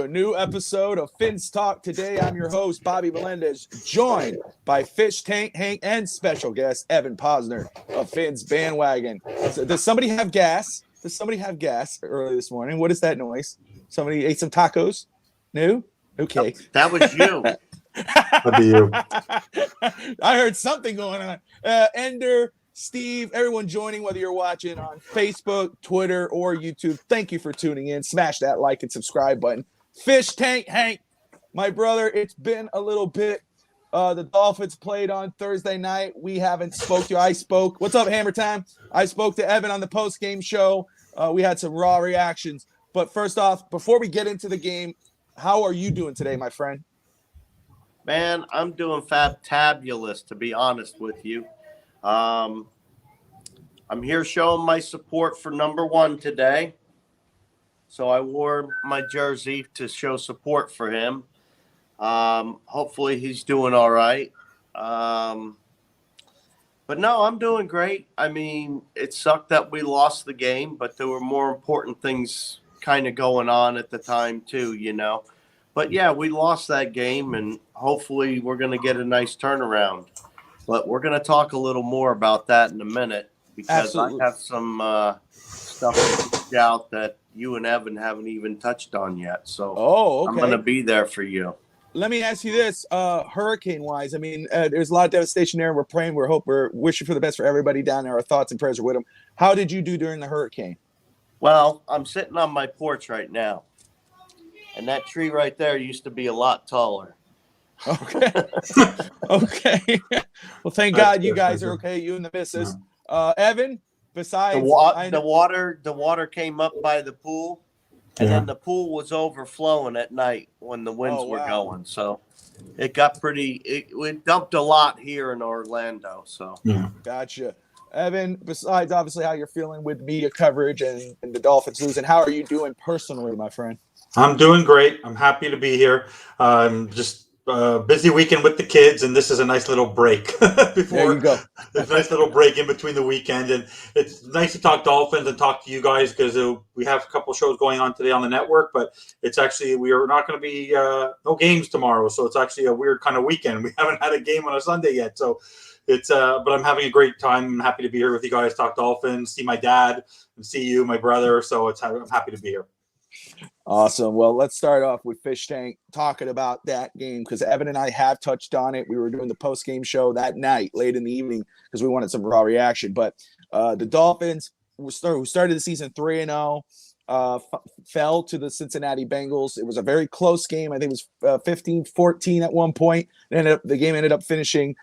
a new episode of Finn's Talk. Today, I'm your host, Bobby Melendez, joined by Fish Tank Hank and special guest, Evan Posner of Finn's Bandwagon. So, does somebody have gas? Does somebody have gas early this morning? What is that noise? Somebody ate some tacos? No? Okay. That was you. That'd be you. I heard something going on. Ender, Steve, everyone joining, whether you're watching on Facebook, Twitter, or YouTube, thank you for tuning in. Smash that like and subscribe button. Fish Tank Hank, my brother, it's been a little bit. The Dolphins played on Thursday night. We haven't spoke to you. I spoke. What's up, Hammer Time? I spoke to Evan on the post-game show. We had some raw reactions. But first off, before we get into the game, how are you doing today, my friend? Man, I'm doing fantabulous, to be honest with you. I'm here showing my support for number one today. So I wore my jersey to show support for him. Hopefully he's doing all right. But no, I'm doing great. I mean, it sucked that we lost the game, but there were more important things kind of going on at the time too, you know. But yeah, we lost that game, and hopefully we're going to get a nice turnaround. But we're going to talk a little more about that in a minute, because Absolutely. I have some stuff out that you and Evan haven't even touched on yet. So okay. I'm going to be there for you. Let me ask you this, hurricane-wise. I mean, there's a lot of devastation there. We're praying. We're wishing for the best for everybody down there. Our thoughts and prayers are with them. How did you do during the hurricane? Well, I'm sitting on my porch right now, and that tree right there used to be a lot taller. Okay. Okay. Well, thank God you guys are okay. You and the missus. Evan, besides the water came up by the pool, and then the pool was overflowing at night when the winds were going. So it got it dumped a lot here in Orlando. So Gotcha. Evan, besides obviously how you're feeling with media coverage and the Dolphins losing, how are you doing personally, my friend? I'm doing great. I'm happy to be here. Just busy weekend with the kids, and this is a nice little break There you go. There's a nice little break in between the weekend, and it's nice to talk Dolphins and talk to you guys, because we have a couple shows going on today on the network, but it's actually, we are not going to be no games tomorrow, so it's actually a weird kind of weekend. We haven't had a game on a Sunday yet, so it's but I'm having a great time. I'm happy to be here with you guys, talk Dolphins, see my dad, and see you, my brother. So I'm happy to be here. Awesome. Well, let's start off with Fish Tank talking about that game, because Evan and I have touched on it. We were doing the post-game show that night, late in the evening, because we wanted some raw reaction. But the Dolphins, who started the season 3-0, fell to the Cincinnati Bengals. It was a very close game. I think it was 15-14 at one point. The game ended up finishing,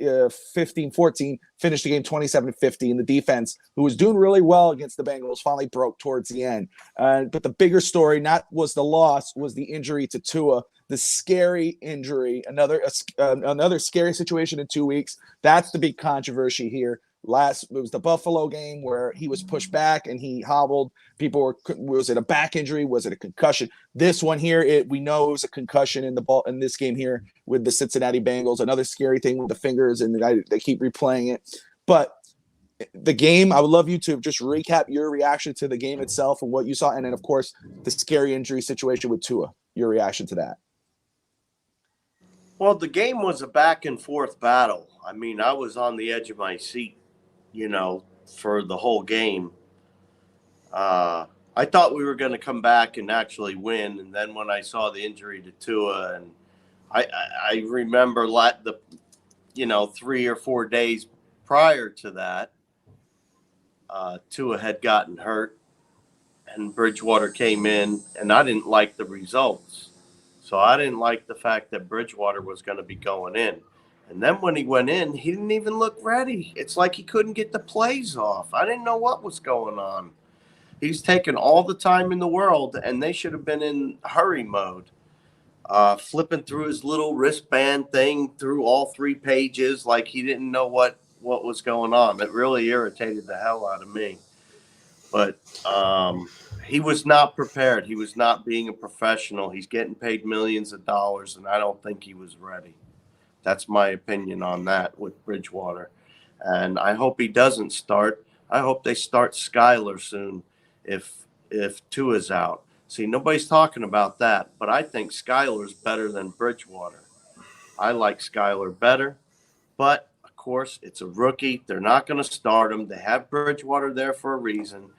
15-14, finished the game 27-15. The defense, who was doing really well against the Bengals, finally broke towards the end. But the bigger story was the loss, was the injury to Tua, the scary injury, another scary situation in 2 weeks. That's the big controversy here. It was the Buffalo game where he was pushed back and he hobbled. Was it a back injury? Was it a concussion? This one here, we know it was a concussion in this game here with the Cincinnati Bengals. Another scary thing with the fingers, and they keep replaying it. But the game, I would love you to just recap your reaction to the game itself and what you saw, and then of course the scary injury situation with Tua. Your reaction to that. Well, the game was a back and forth battle. I mean, I was on the edge of my seat, for the whole game. I thought we were going to come back and actually win. And then when I saw the injury to Tua, and I remember 3 or 4 days prior to that, Tua had gotten hurt and Bridgewater came in, and I didn't like the results. So I didn't like the fact that Bridgewater was going to be going in. And then when he went in, he didn't even look ready. It's like he couldn't get the plays off. I didn't know what was going on. He's taken all the time in the world, and they should have been in hurry mode, flipping through his little wristband thing through all 3 pages like he didn't know what was going on. It really irritated the hell out of me. But he was not prepared. He was not being a professional. He's getting paid millions of dollars, and I don't think he was ready. That's my opinion on that with Bridgewater. And I hope he doesn't start. I hope they start Skyler soon if Tua's out. See, nobody's talking about that, but I think Skyler's better than Bridgewater. I like Skyler better, but of course, it's a rookie. They're not going to start him. They have Bridgewater there for a reason.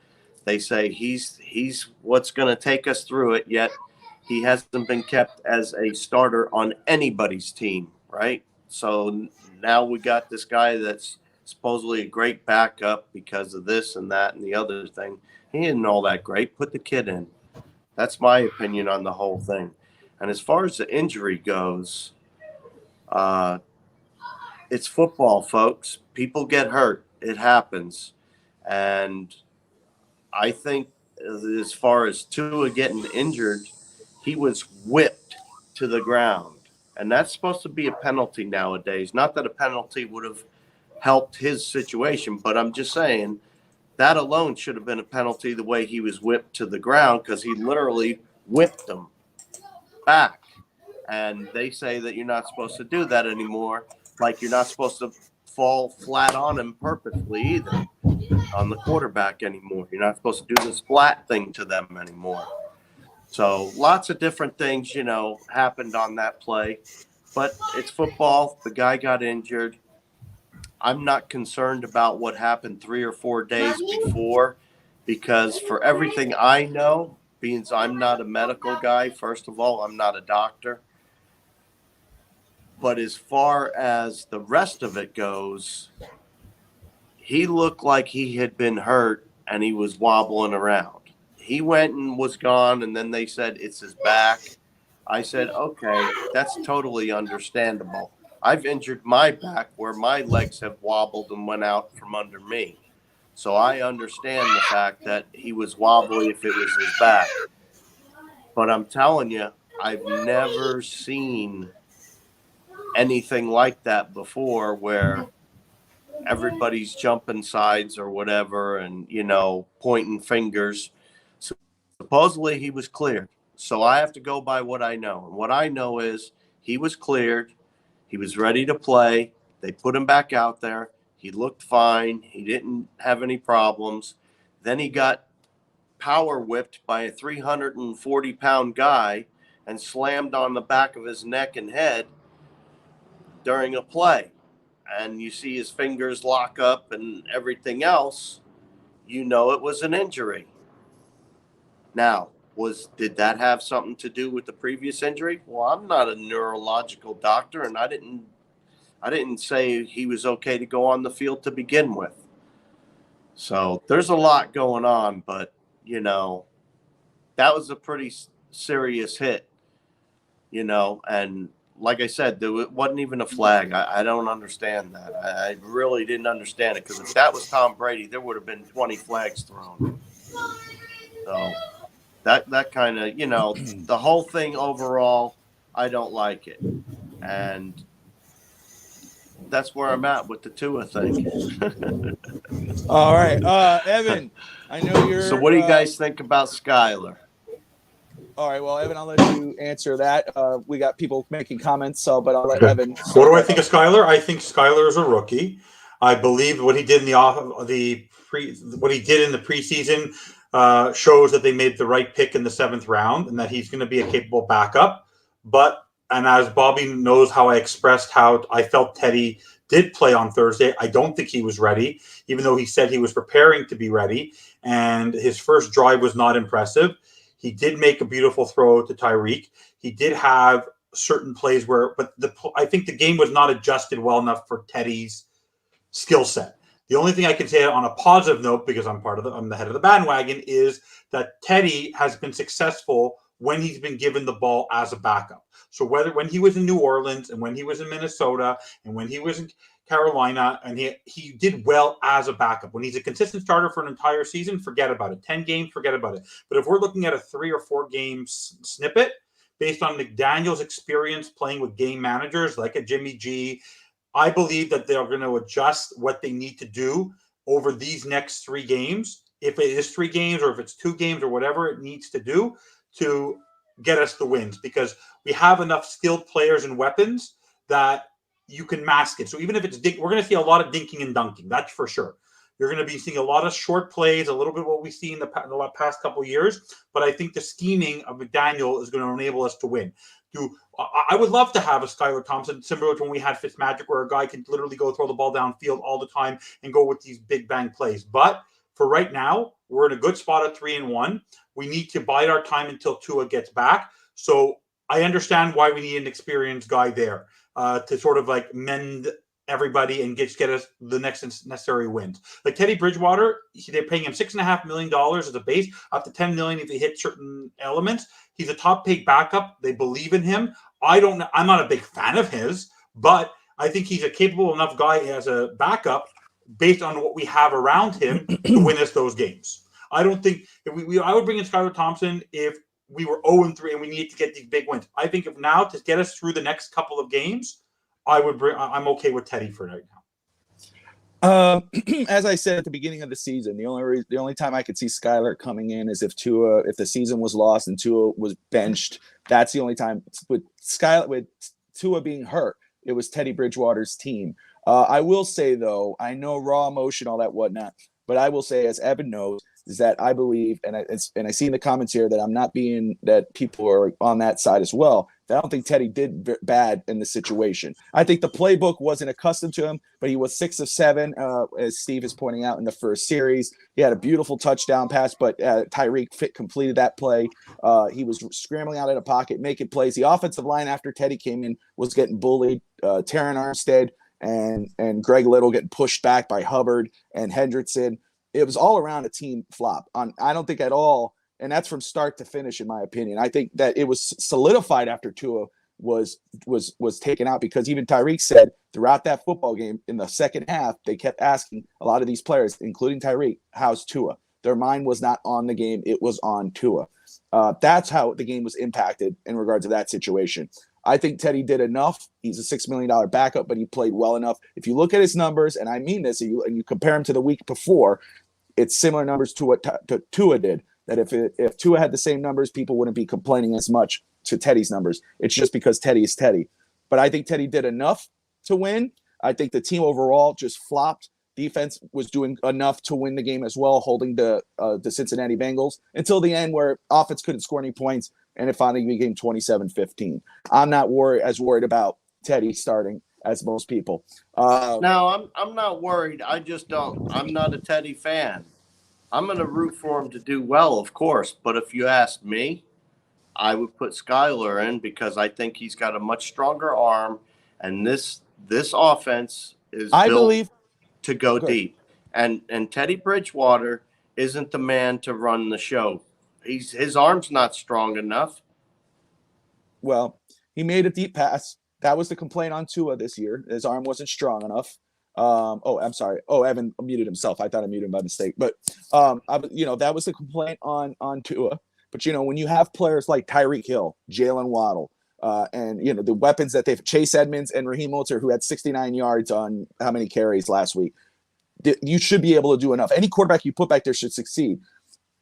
They say he's what's going to take us through it, yet he hasn't been kept as a starter on anybody's team, right? So now we got this guy that's supposedly a great backup because of this and that and the other thing. He isn't all that great. Put the kid in. That's my opinion on the whole thing. And as far as the injury goes, it's football, folks. People get hurt. It happens. And I think as far as Tua getting injured, he was whipped to the ground. And that's supposed to be a penalty nowadays. Not that a penalty would have helped his situation, but I'm just saying that alone should have been a penalty the way he was whipped to the ground, because he literally whipped him back. And they say that you're not supposed to do that anymore. Like you're not supposed to fall flat on him purposely either on the quarterback anymore. You're not supposed to do the splat thing to them anymore. So lots of different things, happened on that play. But it's football. The guy got injured. I'm not concerned about what happened 3 or 4 days before, because for everything I know, being I'm not a medical guy, first of all, I'm not a doctor. But as far as the rest of it goes, he looked like he had been hurt and he was wobbling around. He went and was gone, and then they said it's his back. I said, okay, that's totally understandable. I've injured my back where my legs have wobbled and went out from under me. So I understand the fact that he was wobbly if it was his back. But I'm telling you, I've never seen anything like that before, where everybody's jumping sides or whatever and, pointing fingers. So supposedly he was cleared. So I have to go by what I know. And what I know is he was cleared. He was ready to play. They put him back out there. He looked fine. He didn't have any problems. Then he got power whipped by a 340-pound guy and slammed on the back of his neck and head during a play. And you see his fingers lock up and everything else. It was an injury. Now, did that have something to do with the previous injury? Well, I'm not a neurological doctor, and I didn't say he was okay to go on the field to begin with. So there's a lot going on, but that was a pretty serious hit, and like I said, there wasn't even a flag. I don't understand that. I really didn't understand it, because if that was Tom Brady, there would have been 20 flags thrown. So that kind of, the whole thing overall, I don't like it. And that's where I'm at with the Tua thing. All right. Evan, I know you're. So what do you guys think about Skyler? All right. Well, Evan, I'll let you answer that. We got people making comments, but I'll let Evan. What do I think of Skyler? I think Skyler is a rookie. I believe what he did in what he did in the preseason shows that they made the right pick in the 7th round, and that he's going to be a capable backup. And as Bobby knows how I expressed how I felt Teddy did play on Thursday, I don't think he was ready, even though he said he was preparing to be ready. And his first drive was not impressive. He did make a beautiful throw to Tyreek. He did have certain plays I think the game was not adjusted well enough for Teddy's skill set. The only thing I can say on a positive note, because I'm the head of the bandwagon, is that Teddy has been successful when he's been given the ball as a backup. So when he was in New Orleans and when he was in Minnesota and when he was in Carolina, and he did well as a backup. When he's a consistent starter for an entire season, forget about it. 10 games, forget about it. But if we're looking at a 3 or 4 game snippet based on McDaniel's experience playing with game managers like a Jimmy G, I believe that they're going to adjust what they need to do over these next 3 games. If it is 3 games or if it's 2 games or whatever it needs to do to get us the wins, because we have enough skilled players and weapons that you can mask it. So even if it's we're going to see a lot of dinking and dunking, that's for sure. You're going to be seeing a lot of short plays, a little bit of what we see in the past couple of years. But I think the scheming of McDaniel is going to enable us to win. I would love to have a Skylar Thompson, similar to when we had Fitzmagic, where a guy can literally go throw the ball downfield all the time and go with these big bang plays. But for right now, we're in a good spot at 3-1. We need to bide our time until Tua gets back. So I understand why we need an experienced guy there to sort of like mend everybody and get us the next necessary wins. Like Teddy Bridgewater, they're paying him $6.5 million as a base, up to $10 million if he hits certain elements. He's a top paid backup. They believe in him. I'm not a big fan of his, but I think he's a capable enough guy as a backup based on what we have around him to win us those games. I don't think I would bring in Skylar Thompson if we were 0-3 and we need to get these big wins. I think if now to get us through the next couple of games, I'm okay with Teddy for right now. As I said at the beginning of the season, the only time I could see Skylar coming in is if the season was lost and Tua was benched. That's the only time with Tua being hurt. It was Teddy Bridgewater's team. I will say though, I know raw emotion, all that whatnot, but I will say, as Evan knows, is that I believe, and I see in the comments here that I'm not being, that people are on that side as well, that I don't think Teddy did bad in the situation. I think the playbook wasn't accustomed to him, but he was 6 of 7, as Steve is pointing out in the first series. He had a beautiful touchdown pass, but Tyreek completed that play. He was scrambling out of the pocket, making plays. The offensive line after Teddy came in was getting bullied. Terran Armstead and Greg Little getting pushed back by Hubbard and Hendrickson. It was all around a team flop. I don't think at all, and that's from start to finish, in my opinion. I think that it was solidified after Tua was taken out, because even Tyreek said throughout that football game in the second half, they kept asking a lot of these players, including Tyreek, how's Tua? Their mind was not on the game. It was on Tua. That's how the game was impacted in regard to that situation. I think Teddy did enough. He's a $6 million backup, but he played well enough. If you look at his numbers, and I mean this, and you compare him to the week before, it's similar numbers to what Tua did. That if Tua had the same numbers, people wouldn't be complaining as much to Teddy's numbers. It's just because Teddy is Teddy. But I think Teddy did enough to win. I think the team overall just flopped. Defense was doing enough to win the game as well, holding the Cincinnati Bengals until the end, where offense couldn't score any points, and it finally became 27-15. I'm not as worried about Teddy starting as most people. No, I'm not worried. I just don't. I'm not a Teddy fan. I'm going to root for him to do well, of course. But if you ask me, I would put Skylar in, because I think he's got a much stronger arm, and this offense is built to go deep. And Teddy Bridgewater isn't the man to run the show. His arm's not strong enough. Well, he made a deep pass. That was the complaint on Tua this year. His arm wasn't strong enough. I'm sorry. Oh, Evan muted himself. I thought I muted him by mistake. But that was the complaint on Tua. But when you have players like Tyreek Hill, Jalen Waddle, and the weapons that they've, Chase Edmonds and Raheem Mostert, who had 69 yards on how many carries last week, you should be able to do enough. Any quarterback you put back there should succeed.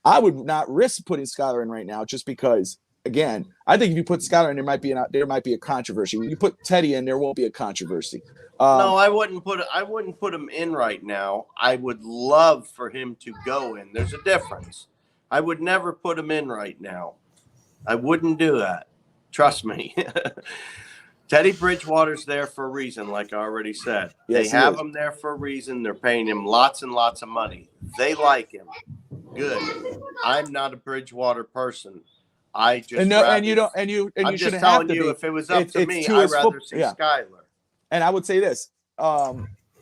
I would not risk putting Skylar in right now, just because, again, I think if you put Skylar in, there might be a controversy. When you put Teddy in, there won't be a controversy. No, I wouldn't put him in right now. I would love for him to go in. There's a difference. I would never put him in right now. I wouldn't do that. Trust me. Teddy Bridgewater's there for a reason, like I already said. Yes, they have him there for a reason. They're paying him lots and lots of money. They like him. Good. I'm not a Bridgewater person. I just I'm just telling you, if it was up to me, I'd rather see Skylar. And I would say this: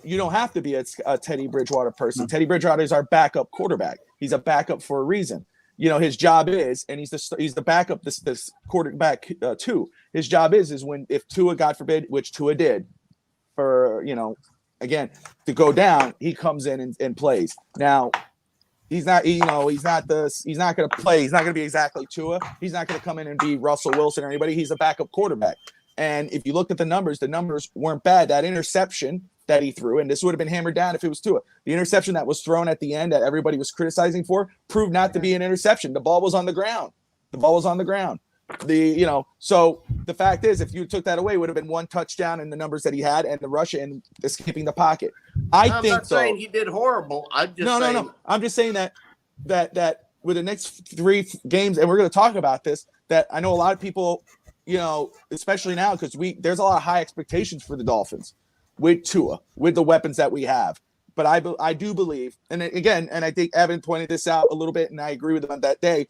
you don't have to be a Teddy Bridgewater person. Teddy Bridgewater is our backup quarterback. He's a backup for a reason. His job is, and he's the backup. This quarterback too. His job is when, if Tua, God forbid, which Tua did, for again to go down, he comes in and plays. Now, he's not going to play. He's not going to be exactly Tua. He's not going to come in and be Russell Wilson or anybody. He's a backup quarterback. And if you looked at the numbers weren't bad. That interception that he threw, and this would have been hammered down if it was Tua. The interception that was thrown at the end that everybody was criticizing for proved not to be an interception. The ball was on the ground. So the fact is, if you took that away, it would have been 1 touchdown in the numbers that he had and the rush and escaping the pocket. I'm not saying he did horrible. I'm just saying. No. I'm just saying that with the next 3 games, and we're going to talk about this, that I know a lot of people, especially now, because there's a lot of high expectations for the Dolphins with Tua, with the weapons that we have. But I do believe, and again, and I think Evan pointed this out a little bit, and I agree with him on that day,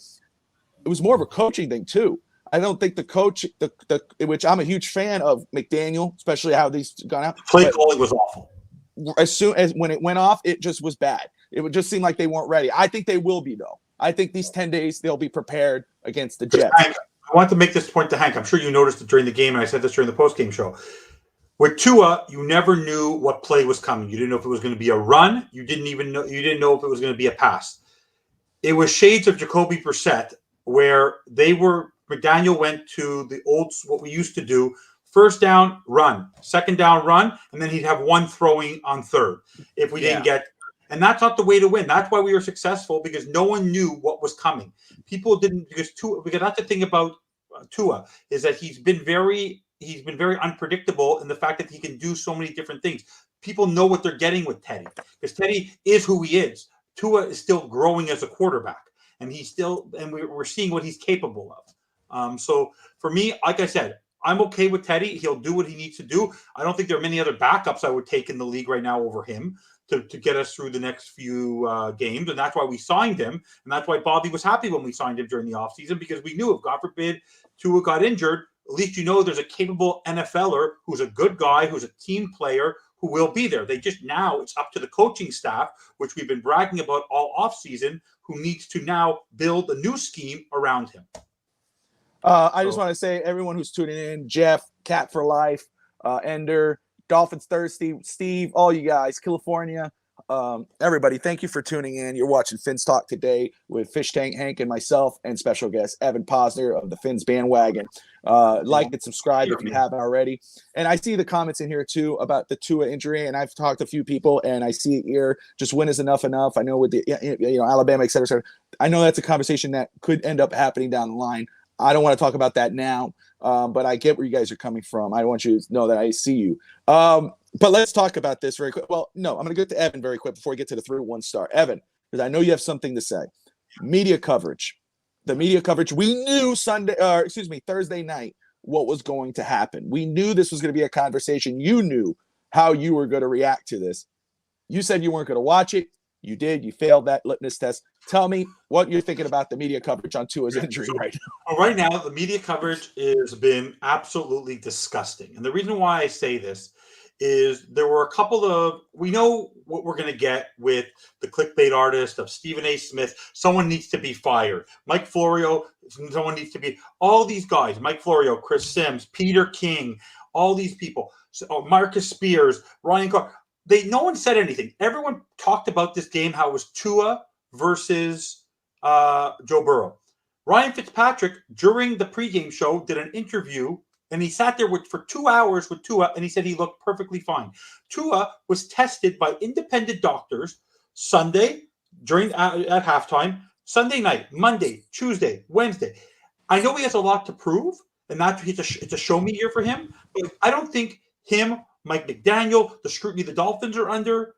it was more of a coaching thing too. I don't think the coach, which I'm a huge fan of McDaniel, especially how these gone out. Play calling was awful. As soon as when it went off, it just was bad. It would just seem like they weren't ready. I think they will be, though. I think these 10 days they'll be prepared against the Jets. Hank, I want to make this point to Hank. I'm sure you noticed it during the game, and I said this during the post-game show. With Tua, you never knew what play was coming. You didn't know if it was going to be a run. You didn't know if it was going to be a pass. It was shades of Jacoby Brissett, where McDaniel went to the old, what we used to do, first down, run, second down, run, and then he'd have one throwing on third if we didn't get. And that's not the way to win. That's why we were successful, because no one knew what was coming. People didn't, because that's the thing about Tua, is that he's been very unpredictable in the fact that he can do so many different things. People know what they're getting with Teddy, because Teddy is who he is. Tua is still growing as a quarterback, and we're seeing what he's capable of. So for me, like I said, I'm okay with Teddy. He'll do what he needs to do. I don't think there are many other backups I would take in the league right now over him to get us through the next few games. And that's why we signed him. And that's why Bobby was happy when we signed him during the offseason, because we knew if, God forbid, Tua got injured, at least there's a capable NFLer who's a good guy, who's a team player, who will be there. Now it's up to the coaching staff, which we've been bragging about all offseason, who needs to now build a new scheme around him. I just want to say, everyone who's tuning in, Jeff, Cat for Life, Ender, Dolphins Thirsty, Steve, all you guys, California, everybody, thank you for tuning in. You're watching Fins Talk today with Fish Tank Hank and myself, and special guest Evan Posner of the Fins Bandwagon. Like and subscribe if you haven't already. And I see the comments in here too about the Tua injury, and I've talked to a few people, and I see it here. Just when is enough? I know with the Alabama, et cetera. I know that's a conversation that could end up happening down the line. I don't want to talk about that now, but I get where you guys are coming from. I want you to know that I see you. But let's talk about this very quick. Well, no, I'm going to go to Evan very quick before we get to the 3-1 star. Evan, because I know you have something to say. Media coverage. The media coverage. We knew Thursday night what was going to happen. We knew this was going to be a conversation. You knew how you were going to react to this. You said you weren't going to watch it. You did. You failed that litmus test. Tell me what you're thinking about the media coverage on Tua's injury right now. Right now, the media coverage has been absolutely disgusting. And the reason why I say this is there were a couple of – we know what we're going to get with the clickbait artist of Stephen A. Smith. Someone needs to be fired. Mike Florio, someone needs to be – all these guys, Mike Florio, Chris Sims, Peter King, all these people, Marcus Spears, Ryan Clark. No one said anything. Everyone talked about this game, how it was Tua versus Joe Burrow. Ryan Fitzpatrick, during the pregame show, did an interview, and he sat there for 2 hours with Tua, and he said he looked perfectly fine. Tua was tested by independent doctors Sunday at halftime, Sunday night, Monday, Tuesday, Wednesday. I know he has a lot to prove, and it's a show me year for him, but I don't think him, Mike McDaniel, the scrutiny the Dolphins are under,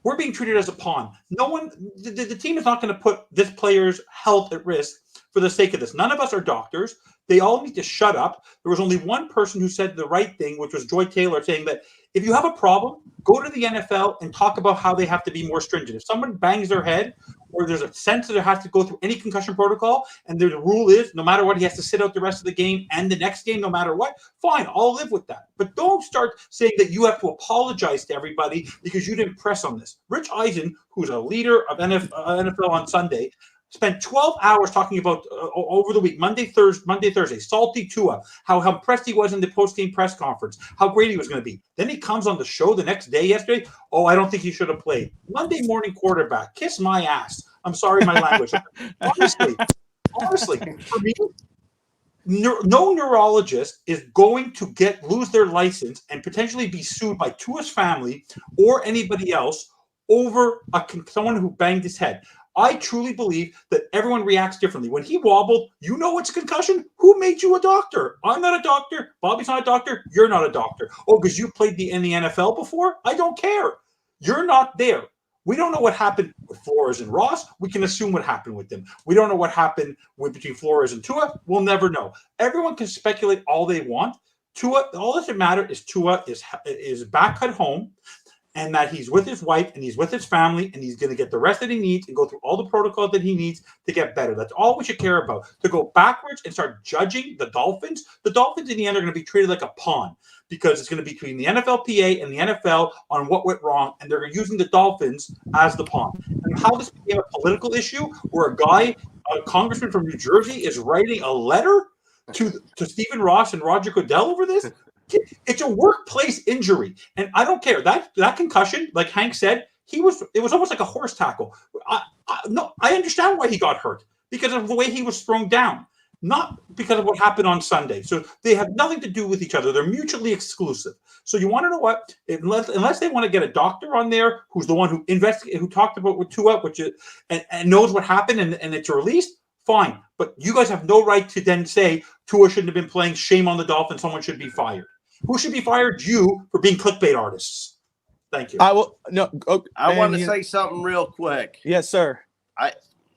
we're being treated as a pawn. No one, the team is not going to put this player's health at risk for the sake of this. None of us are doctors. They all need to shut up. There was only one person who said the right thing, which was Joy Taylor, saying that if you have a problem, go to the NFL and talk about how they have to be more stringent. If someone bangs their head or there's a sense that it has to go through any concussion protocol, and the rule is no matter what, he has to sit out the rest of the game and the next game, no matter what, fine, I'll live with that. But don't start saying that you have to apologize to everybody because you didn't press on this. Rich Eisen, who's a leader of NFL on Sunday, spent 12 hours talking about over the week, Monday, Thursday, salty Tua, how impressed he was in the post-game press conference, how great he was going to be. Then he comes on the show the next day yesterday. Oh, I don't think he should have played. Monday morning quarterback, kiss my ass. I'm sorry, my language. Honestly, for me, no neurologist is going to lose their license and potentially be sued by Tua's family or anybody else over someone who banged his head. I truly believe that everyone reacts differently. When he wobbled, you know it's concussion. Who made you a doctor? I'm not a doctor. Bobby's not a doctor. You're not a doctor. Oh, because you played in the NFL before? I don't care. You're not there. We don't know what happened with Flores and Ross. We can assume what happened with them. We don't know what happened between Flores and Tua. We'll never know. Everyone can speculate all they want. Tua, all that should matter is Tua is back at home, and that he's with his wife and he's with his family, and he's going to get the rest that he needs and go through all the protocol that he needs to get better. That's all we should care about. To go backwards and start judging the Dolphins in the end are going to be treated like a pawn, because it's going to be between the NFLPA and the NFL on what went wrong, and they're using the Dolphins as the pawn. And how this became a political issue where a congressman from New Jersey is writing a letter to Stephen Ross and Roger Goodell over this? It's a workplace injury, and I don't care that concussion. Like Hank said, it was almost like a horse tackle. I understand why he got hurt, because of the way he was thrown down, not because of what happened on Sunday. So they have nothing to do with each other. They're mutually exclusive. So you want to know what? Unless they want to get a doctor on there who's the one who investigated, who talked about with Tua, and knows what happened, and it's released. Fine, but you guys have no right to then say Tua shouldn't have been playing. Shame on the Dolphins. Someone should be fired. Who should be fired? You, for being clickbait artists. Thank you. I want to say something real quick. Yes, sir.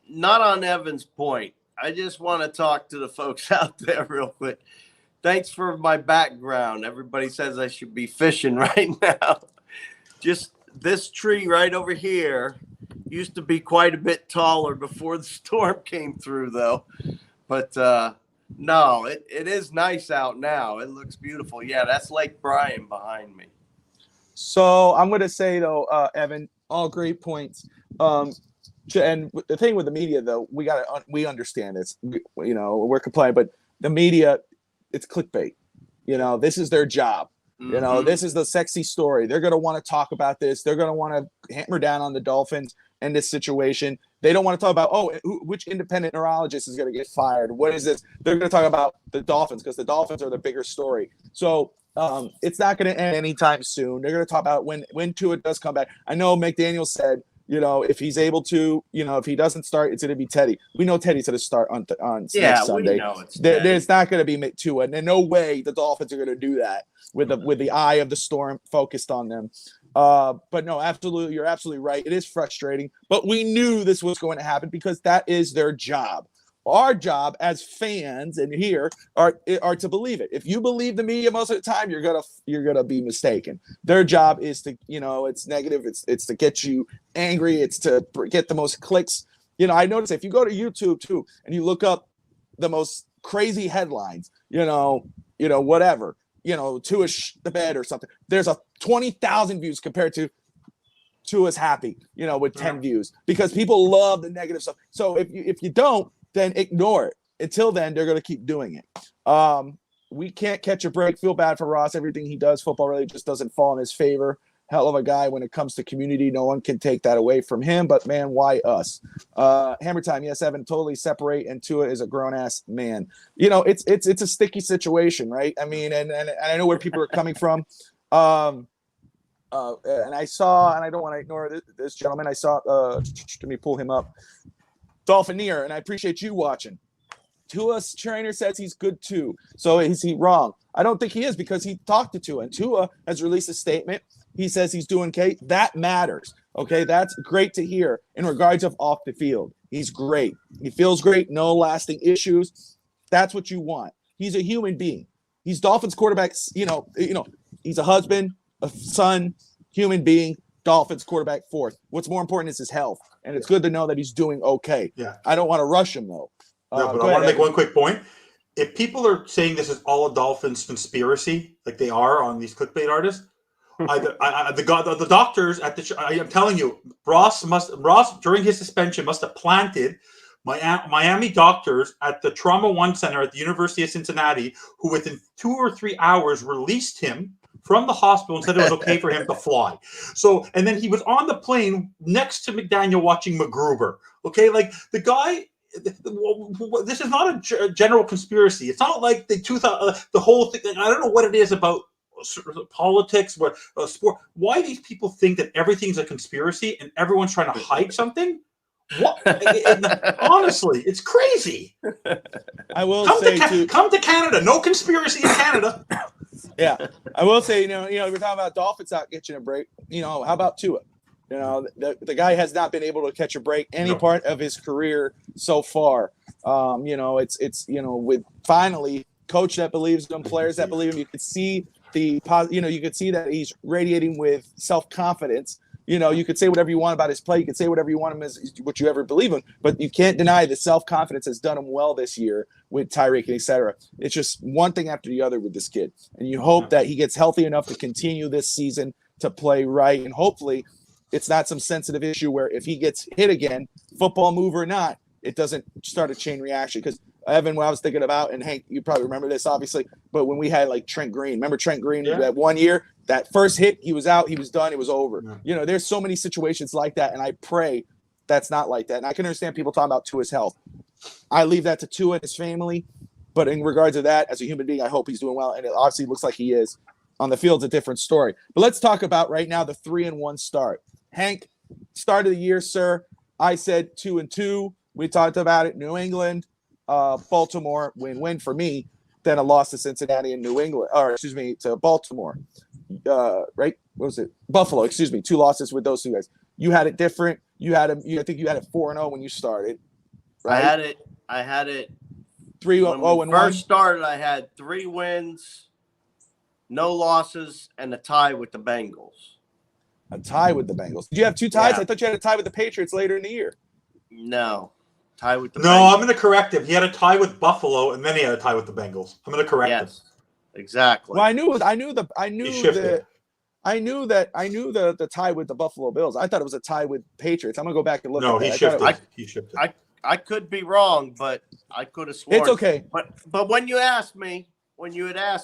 Not on Evan's point. I just want to talk to the folks out there real quick. Thanks for my background. Everybody says I should be fishing right now. Just this tree right over here used to be quite a bit taller before the storm came through, though. But no, it is nice out now. It looks beautiful. Yeah, that's Lake Bryan behind me. So I'm going to say, though, Evan, all great points. And the thing with the media, though, we understand this. We're complaining, but the media, it's clickbait. This is their job. Mm-hmm. This is the sexy story. They're going to want to talk about this. They're going to want to hammer down on the Dolphins and this situation. They don't want to talk about, which independent neurologist is going to get fired? What is this? They're going to talk about the Dolphins, because the Dolphins are the bigger story. So it's not going to end anytime soon. They're going to talk about when Tua does come back. I know McDaniel said, if he's able to, if he doesn't start, it's going to be Teddy. We know Teddy's going to start on next Sunday. We know there's not going to be Tua, and no way the Dolphins are going to do that with the eye of the storm focused on them. But no, absolutely, you're absolutely right. It is frustrating, but we knew this was going to happen because that is their job. Our job as fans and here are to believe it. If you believe the media most of the time, you're gonna be mistaken. Their job is to, it's negative. It's to get you angry. It's to get the most clicks. I notice if you go to YouTube too and you look up the most crazy headlines, whatever, Tua the bed or something. There's a 20,000 views compared to Tua's happy, with 10 views, because people love the negative stuff. So if you don't, then ignore it. Until then, they're going to keep doing it. We can't catch a break. Feel bad for Ross. Everything he does, football really just doesn't fall in his favor. Hell of a guy when it comes to community. No one can take that away from him. But, man, why us? Hammer time. Yes, Evan, totally separate. And Tua is a grown-ass man. It's a sticky situation, right? I mean, and I know where people are coming from. And I saw, and I don't want to ignore this gentleman. I saw, let me pull him up. Dolphinier, and I appreciate you watching. Tua's trainer says he's good too. So is he wrong? I don't think he is, because he talked to Tua, and Tua has released a statement. He says he's doing okay. That matters. Okay, that's great to hear in regards of off the field. He's great. He feels great. No lasting issues. That's what you want. He's a human being. He's Dolphins quarterback. He's a husband, a son, human being. Dolphins quarterback fourth. What's more important is his health, and it's good to know that he's doing okay. Yeah, I don't want to rush him though. No, but I want to make one quick point. If people are saying this is all a Dolphins conspiracy, like they are on these clickbait artists, the doctors at the I am telling you, Ross during his suspension must have planted Miami doctors at the Trauma One Center at the University of Cincinnati, who within 2 or 3 hours released him from the hospital and said it was okay for him to fly. So, and then he was on the plane next to McDaniel watching MacGruber. Okay, like the guy. This is not a general conspiracy. It's not like the whole thing. I don't know what it is about politics, what sport. Why these people think that everything's a conspiracy and everyone's trying to hide something? What? Honestly, it's crazy. I will say too. Come to Canada. No conspiracy in Canada. Yeah, I will say, we're talking about Dolphins not catching a break. How about Tua? The guy has not been able to catch a break any part of his career so far. It's with finally coach that believes in him, players that believe in him. You could see you could see that he's radiating with self-confidence. You could say whatever you want about his play. You could say whatever you want him as what you ever believe in, but you can't deny the self-confidence has done him well this year with Tyreek and et cetera. It's just one thing after the other with this kid. And you hope that he gets healthy enough to continue this season to play right. And hopefully it's not some sensitive issue where if he gets hit again, football move or not, it doesn't start a chain reaction. Because Evan, what I was thinking about, and Hank, you probably remember this, obviously, but when we had like Trent Green, remember Trent Green that 1 year? That first hit, he was out, he was done, it was over. Yeah. There's so many situations like that, and I pray that's not like that. And I can understand people talking about Tua's health. I leave that to Tua and his family, but in regards to that, as a human being, I hope he's doing well, and it obviously looks like he is. On the field's a different story. But let's talk about right now the 3-1 start. Hank, start of the year, sir. I said 2-2. We talked about it. New England, Baltimore, win-win for me. Then a loss to Cincinnati and to Baltimore. Right? What was it? Buffalo, 2 losses with those two guys. You had it different. I think you had it 4-0 when you started. Right? I had it 3-0 and 1. First started, I had 3 wins, no losses, and a tie with the Bengals. A tie with the Bengals. Did you have 2 ties? Yeah. I thought you had a tie with the Patriots later in the year. No. Tie with the No, Bengals. I'm going to correct him. He had a tie with Buffalo, and then he had a tie with the Bengals. I'm going to correct him. Exactly. Well, I knew the tie with the Buffalo Bills. I thought it was a tie with Patriots. I'm gonna go back and look. No, at that. He shifted. I could be wrong, but I could have sworn. It's okay. But when you had asked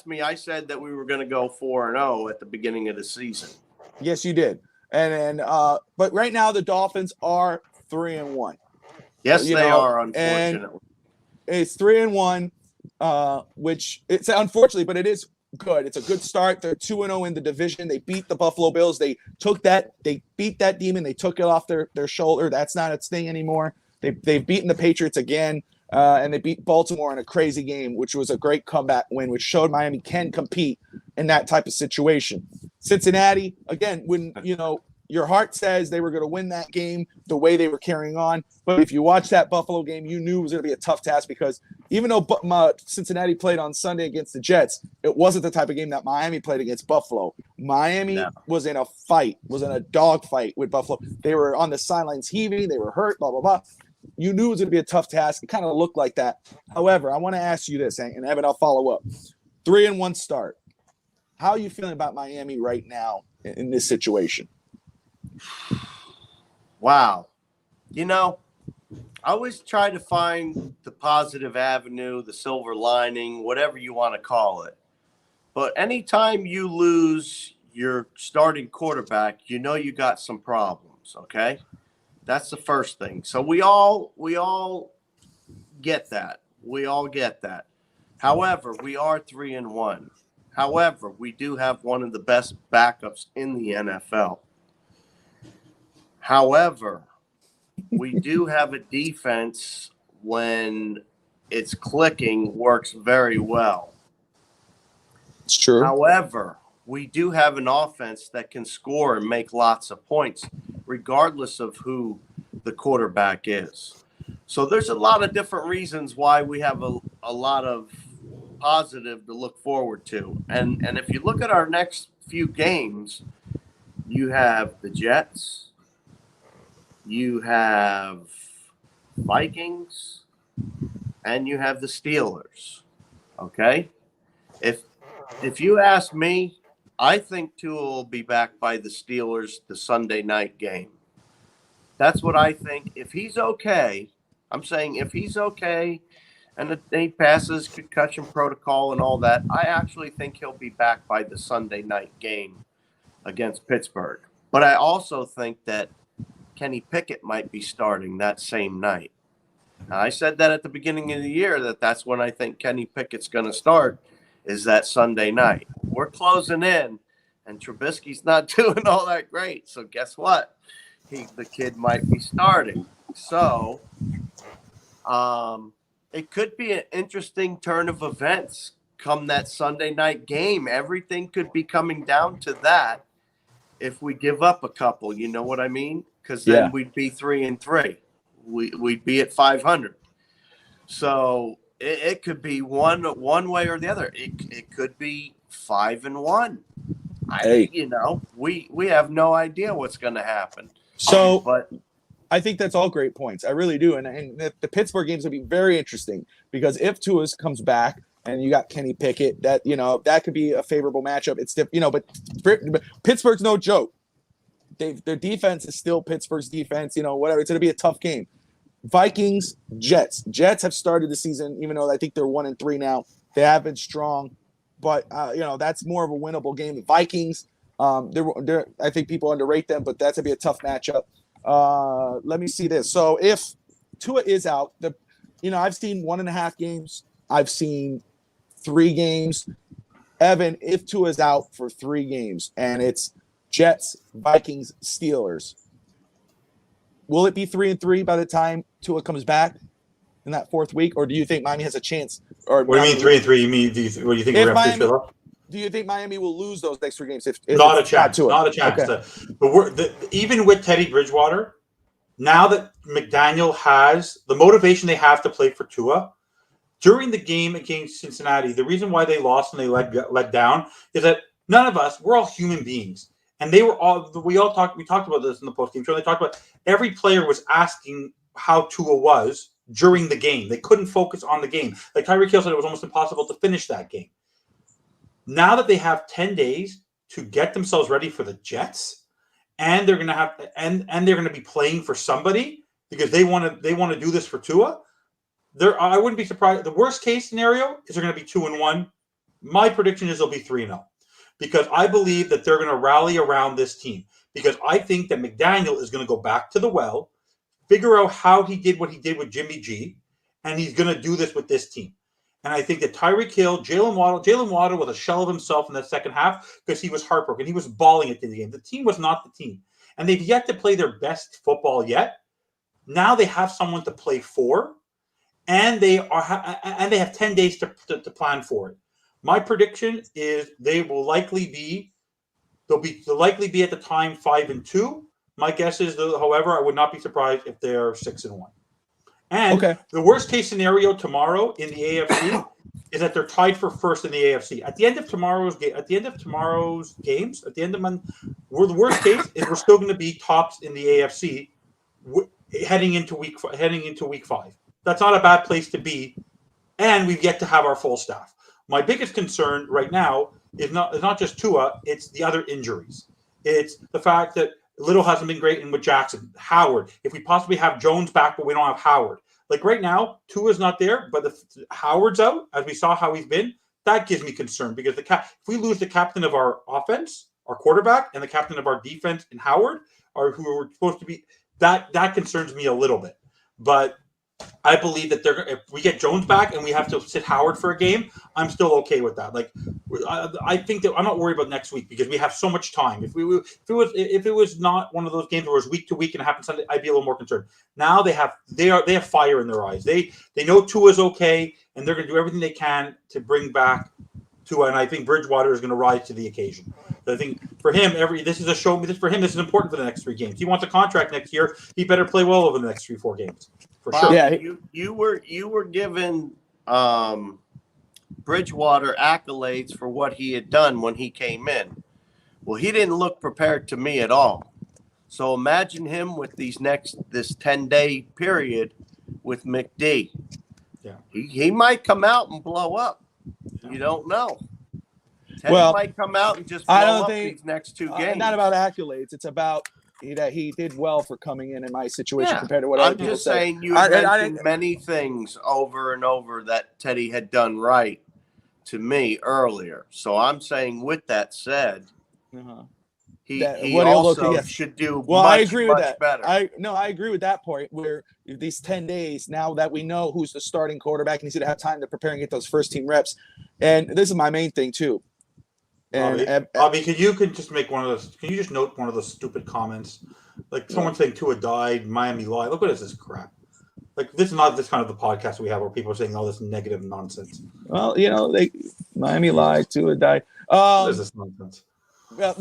me, I said that we were going to go 4-0 at the beginning of the season. Yes, you did. But right now the Dolphins are 3-1. Yes, they are. Unfortunately, it's 3-1. Which it's unfortunately, but it is good. It's a good start. They're 2-0 in the division. They beat the Buffalo Bills. They beat that demon. They took it off their shoulder. That's not its thing anymore. They've beaten the Patriots again, and they beat Baltimore in a crazy game, which was a great comeback win, which showed Miami can compete in that type of situation. Cincinnati, again, when your heart says they were going to win that game the way they were carrying on. But if you watch that Buffalo game, you knew it was going to be a tough task because even though Cincinnati played on Sunday against the Jets, it wasn't the type of game that Miami played against Buffalo. Miami was in a fight, was in a dog fight with Buffalo. They were on the sidelines heaving. They were hurt, blah, blah, blah. You knew it was going to be a tough task. It kind of looked like that. However, I want to ask you this, and Evan, I'll follow up. 3-1 start. How are you feeling about Miami right now in this situation? Wow. I always try to find the positive avenue, the silver lining, whatever you want to call it. But anytime you lose your starting quarterback, you got some problems, okay? That's the first thing. So we all get that. We all get that. However, we are 3-1. However, we do have one of the best backups in the NFL. However, we do have a defense when it's clicking works very well. It's true. However, we do have an offense that can score and make lots of points, regardless of who the quarterback is. So there's a lot of different reasons why we have a lot of positive to look forward to. And if you look at our next few games, you have the Jets, you have Vikings, and you have the Steelers. Okay? If you ask me, I think Tua will be back by the Steelers the Sunday night game. That's what I think. If he's okay, I'm saying if he's okay and he passes concussion protocol and all that, I actually think he'll be back by the Sunday night game against Pittsburgh. But I also think that Kenny Pickett might be starting that same night. Now, I said that at the beginning of the year that's when I think Kenny Pickett's going to start is that Sunday night. We're closing in, and Trubisky's not doing all that great. So guess what? The kid might be starting. So it could be an interesting turn of events come that Sunday night game. Everything could be coming down to that if we give up a couple, you know what I mean? Because then we'd be 3-3. We'd be at 500. So it could be one way or the other. It could be 5-1. We have no idea what's going to happen. So, but I think that's all great points. I really do. And the Pittsburgh game's going to be very interesting because if Tua comes back and you got Kenny Pickett, that could be a favorable matchup. It's but Pittsburgh's no joke. Their defense is still Pittsburgh's defense. Whatever. It's going to be a tough game. Vikings, Jets. Jets have started the season, even though I think they're 1-3 now. They have been strong, but that's more of a winnable game. The Vikings, I think people underrate them, but that's going to be a tough matchup. Let me see this. So if Tua is out, I've seen 1.5 games. I've seen 3 games. Evan, if Tua is out for 3 games and it's Jets, Vikings, Steelers, will it be 3-3 by the time Tua comes back in that 4th week, or do you think Miami has a chance? Or what do you mean 3-3? You mean do you think we're going to finish it up? Do you think Miami will lose those next 3 games? If not a chance. Not a chance. Okay. But even with Teddy Bridgewater, now that McDaniel has the motivation they have to play for Tua, during the game against Cincinnati, the reason why they lost and they let down is that none of us, we're all human beings. And we talked about this in the post-game show. They talked about every player was asking how Tua was during the game. They couldn't focus on the game. Like Tyreek Hill said, it was almost impossible to finish that game. Now that they have 10 days to get themselves ready for the Jets, and they're going to have and they're going to be playing for somebody because they want to do this for Tua. I wouldn't be surprised. The worst case scenario is they're going to be 2-1. My prediction is they'll be 3-0 because I believe that they're going to rally around this team because I think that McDaniel is going to go back to the well, figure out how he did what he did with Jimmy G, and he's going to do this with this team. And I think that Tyreek Hill, Jalen Waddle was a shell of himself in the second half because he was heartbroken. He was bawling at the end of the game. The team was not the team. And they've yet to play their best football yet. Now they have someone to play for, and they have 10 days to plan for it. My prediction is they'll likely be at the time 5-2. My guess is, however, I would not be surprised if they're 6-1. And the worst case scenario tomorrow in the AFC is that they're tied for first in the AFC. At the end of tomorrow's games, the worst case is we're still going to be tops in the AFC heading into week 5. That's not a bad place to be, and we've yet to have our full staff. My biggest concern right now is not just Tua; it's the other injuries. It's the fact that Little hasn't been great, and with Jackson, Howard. If we possibly have Jones back, but we don't have Howard. Like right now, Tua's not there, but if Howard's out, as we saw how he's been, that gives me concern because if we lose the captain of our offense, our quarterback, and the captain of our defense, and Howard, or who are supposed to be, that concerns me a little bit. But I believe that if we get Jones back and we have to sit Howard for a game, I'm still okay with that. Like, I think that I'm not worried about next week because we have so much time. If it was not one of those games where it was week to week and it happened Sunday, I'd be a little more concerned. Now they have fire in their eyes. They know Tua's okay, and they're going to do everything they can to bring back Tua. And I think Bridgewater is going to rise to the occasion. I think for him, this is a show. For him, this is important for the next 3 games. He wants a contract next year. He better play well over the next 3-4 games. For sure. Yeah, you were given Bridgewater accolades for what he had done when he came in. Well, he didn't look prepared to me at all. So imagine him with this 10-day period with McD. Yeah, he might come out and blow up. Yeah. You don't know. Teddy might come out and just blow up these next 2 games. Not about accolades. It's about that he did well for coming in my situation compared to what other people said. I'm just saying you mentioned many things over and over that Teddy had done right to me earlier. So I'm saying with that said, he also should do much better. I agree with that point where these 10 days, now that we know who's the starting quarterback and he's going to have time to prepare and get those first team reps. And this is my main thing too. And Bobby, can you just make one of those? Can you just note one of those stupid comments, like someone saying Tua died, Miami lied? Look what is this crap? Like this is not this kind of the podcast we have where people are saying all this negative nonsense. well, Miami lied, Tua died. What is this nonsense? Well,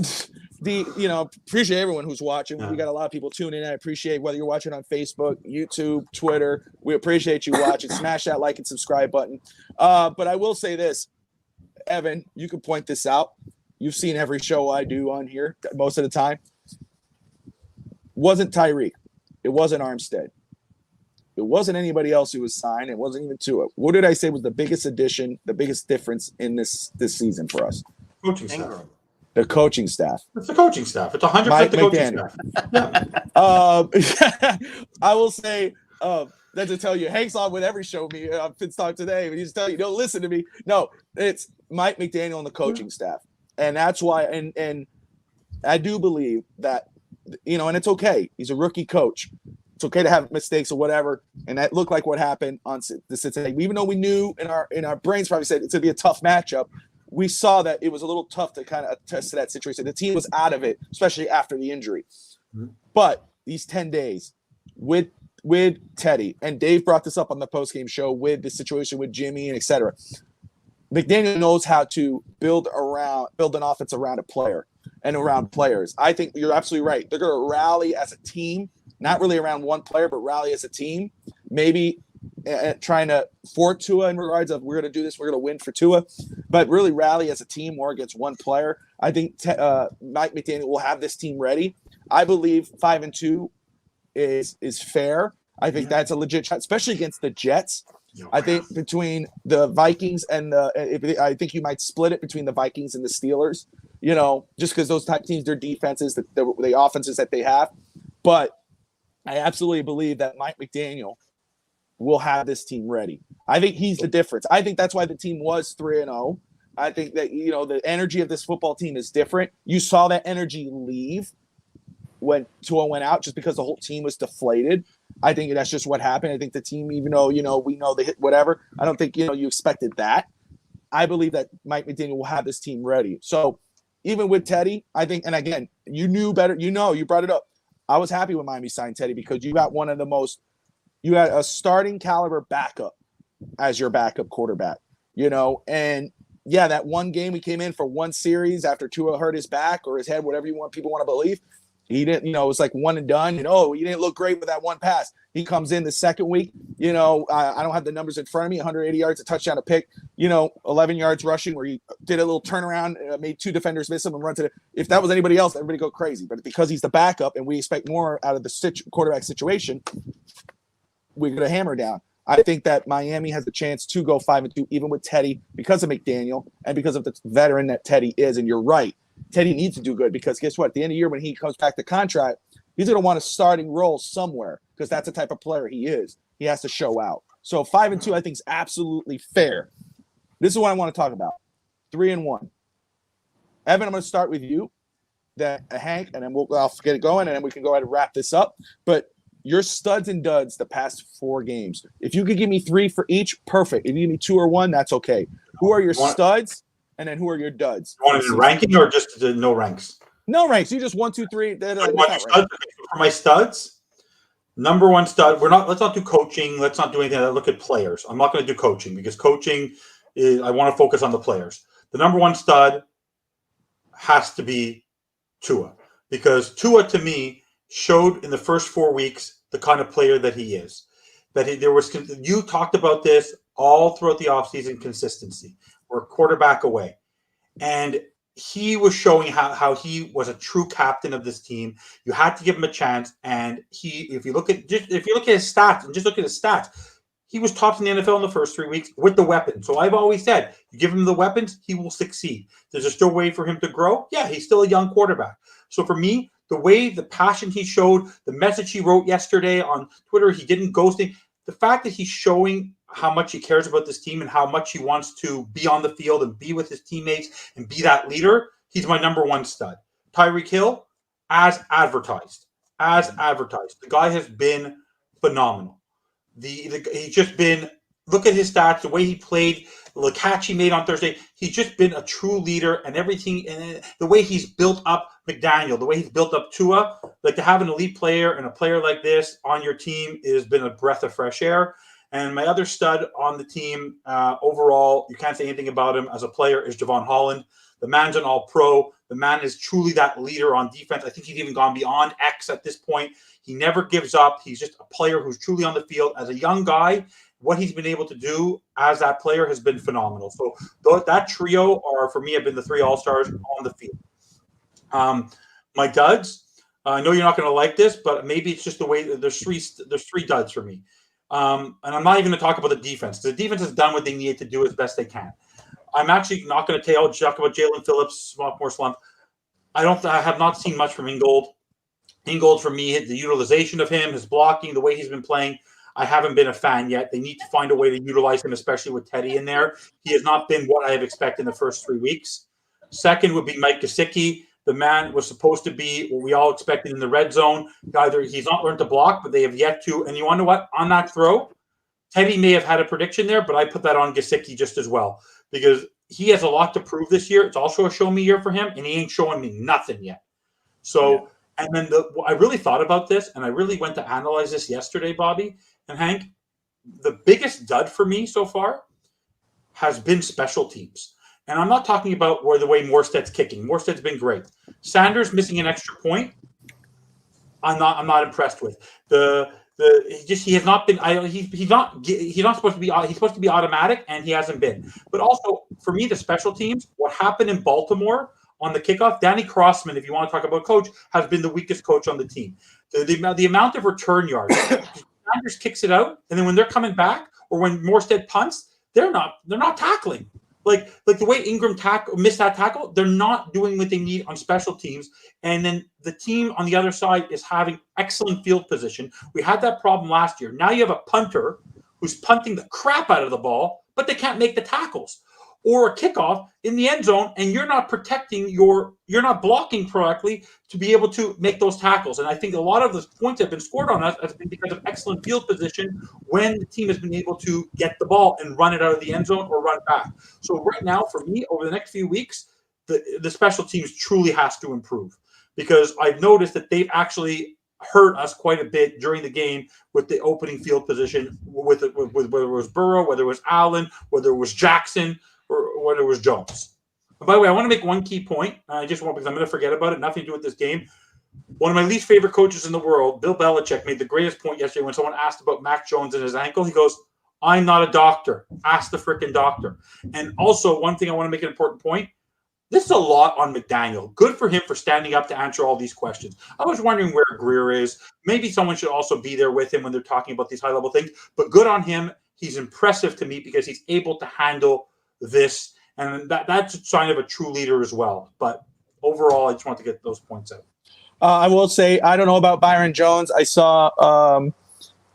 appreciate everyone who's watching. Yeah. We got a lot of people tuning in. I appreciate whether you're watching on Facebook, YouTube, Twitter. We appreciate you watching. Smash that like and subscribe button. But I will say this, Evan, you can point this out. You've seen every show I do on here most of the time. Wasn't Tyreek. It wasn't Armstead. It wasn't anybody else who was signed. It wasn't even Tua. What did I say was the biggest addition, the biggest difference in this season for us? Coaching staff. The coaching staff. It's the coaching staff. It's 100% the coaching staff. I will say, that to tell you, Hank's on with every show me on Pitstock today, but he's telling you, don't listen to me. No, it's Mike McDaniel and the coaching staff. And that's why, and I do believe that, and it's okay. He's a rookie coach. It's okay to have mistakes or whatever. And that looked like what happened on the Cincinnati. Even though we knew in our brains probably said it's going to be a tough matchup, we saw that it was a little tough to kind of attest to that situation. The team was out of it, especially after the injury. Mm-hmm. But these 10 days with Teddy, and Dave brought this up on the postgame show with the situation with Jimmy and et cetera. McDaniel knows how to build an offense around a player and around players. I think you're absolutely right. They're going to rally as a team, not really around one player, but rally as a team. Maybe trying to for Tua in regards of we're going to do this, we're going to win for Tua, but really rally as a team more against one player. I think Mike McDaniel will have this team ready. I believe 5-2 is fair. I think that's a legit shot, especially against the Jets. I think between the Vikings and I think you might split it between the Vikings and the Steelers, just because those type teams, their defenses, the offenses that they have. But I absolutely believe that Mike McDaniel will have this team ready. I think he's the difference. I think that's why the team was 3-0. I think that, the energy of this football team is different. You saw that energy leave when Tua went out just because the whole team was deflated. I think that's just what happened. I think the team, even though, we know they hit whatever, I don't think, you expected that. I believe that Mike McDaniel will have this team ready. So even with Teddy, I think, and again, you knew better, you brought it up. I was happy when Miami signed Teddy because you got you had a starting caliber backup as your backup quarterback, and yeah, that one game he came in for one series after Tua hurt his back or his head, whatever people want to believe. He didn't, it was like one and done. He didn't look great with that one pass. He comes in the second week, I don't have the numbers in front of me, 180 yards, a touchdown, a pick, 11 yards rushing where he did a little turnaround, made two defenders miss him and run to the, if that was anybody else, everybody go crazy. But because he's the backup and we expect more out of the quarterback situation, we're going to hammer down. I think that Miami has a chance to go 5-2, even with Teddy, because of McDaniel and because of the veteran that Teddy is. And you're right. Teddy needs to do good because guess what? At the end of the year, when he comes back to contract, he's going to want a starting role somewhere because that's the type of player he is. He has to show out. So 5-2, I think, is absolutely fair. This is what I want to talk about. 3-1. Evan, I'm going to start with you, Hank, and then I'll get it going, and then we can go ahead and wrap this up. But your studs and duds the past 4 games. If you could give me 3 for each, perfect. If you give me 2 or 1, that's okay. Who are your studs, and then who are your duds? You want it in ranking or just no ranks? No ranks. You just 1, 2, 3. For my studs, number 1 stud. Let's not do coaching. Let's not do anything. Look at players. I'm not going to do coaching because coaching is. I want to focus on the players. The number 1 stud has to be Tua because Tua to me showed in the first 4 weeks the kind of player that he is. You talked about this all throughout the offseason, consistency. We're a quarterback away. And he was showing how he was a true captain of this team. You had to give him a chance. And if you look at his stats and just look at his stats, he was tops in the NFL in the first 3 weeks with the weapons. So I've always said, you give him the weapons, he will succeed. There's still a way for him to grow. Yeah, he's still a young quarterback. So for me, the passion he showed, the message he wrote yesterday on Twitter, he didn't ghosting. The fact that he's showing how much he cares about this team and how much he wants to be on the field and be with his teammates and be that leader, he's my number 1 stud. Tyreek Hill, as advertised. The guy has been phenomenal. He's just been look at his stats, the way he played, the catch he made on Thursday. He's just been a true leader, and everything, and the way he's built up McDaniel, the way he's built up Tua, like to have an elite player and a player like this on your team has been a breath of fresh air. And my other stud on the team, overall, you can't say anything about him as a player, is Javon Holland. The man's an all-pro. The man is truly that leader on defense. I think he's even gone beyond X at this point. He never gives up. He's just a player who's truly on the field. As a young guy, what he's been able to do as that player has been phenomenal. So that trio for me, have been the three all-stars on the field. My duds, I know you're not going to like this, but maybe it's just the way that there's three duds for me. And I'm not even going to talk about the defense. The defense has done what they needed to do as best they can. I'm actually not going to talk about Jalen Phillips' sophomore slump. I have not seen much from Ingold. Ingold, for me, the utilization of him, his blocking, the way he's been playing, I haven't been a fan yet. They need to find a way to utilize him, especially with Teddy in there. He has not been what I have expected in the first 3 weeks. Second would be Mike Gesicki. The man was supposed to be what we all expected in the red zone. Either he's not learned to block, but they have yet to. And you want to know what? On that throw, Teddy may have had a prediction there, but I put that on Gesicki just as well, because he has a lot to prove this year. It's also a show-me year for him, and he ain't showing me nothing yet. So, and then I really thought about this, and I really went to analyze this yesterday, Bobby and Hank. The biggest dud for me so far has been special teams. And I'm not talking about the way Morstead's kicking. Morstead's been great. Sanders missing an extra point, I'm not impressed with. He has not been. He's not supposed to be. He's supposed to be automatic, and he hasn't been. But also for me, the special teams. What happened in Baltimore on the kickoff? Danny Crossman, if you want to talk about coach, has been the weakest coach on the team. The amount of return yards. Sanders kicks it out, and then when they're coming back, or when Morstead punts, they're not tackling. Like the way Ingram missed that tackle, they're not doing what they need on special teams. And then the team on the other side is having excellent field position. We had that problem last year. Now you have a punter who's punting the crap out of the ball, but they can't make the tackles. Or a kickoff in the end zone, and you're not blocking correctly to be able to make those tackles. And I think a lot of the points that have been scored on us has been because of excellent field position when the team has been able to get the ball and run it out of the end zone or run back. So right now, for me, over the next few weeks, the special teams truly has to improve, because I've noticed that they've actually hurt us quite a bit during the game with the opening field position, with whether it was Burrow, whether it was Allen, whether it was Jackson, or whether it was Jones. And by the way, I want to make one key point. I just want, because I'm going to forget about it. Nothing to do with this game. One of my least favorite coaches in the world, Bill Belichick, made the greatest point yesterday when someone asked about Mac Jones and his ankle. He goes, "I'm not a doctor. Ask the freaking doctor." And also, one thing I want to make an important point. This is a lot on McDaniel. Good for him for standing up to answer all these questions. I was wondering where Greer is. Maybe someone should also be there with him when they're talking about these high-level things. But good on him. He's impressive to me because he's able to handle this, and that's a sign of a true leader as well. But overall, I just want to get those points out. I will say, I don't know about Byron Jones. I saw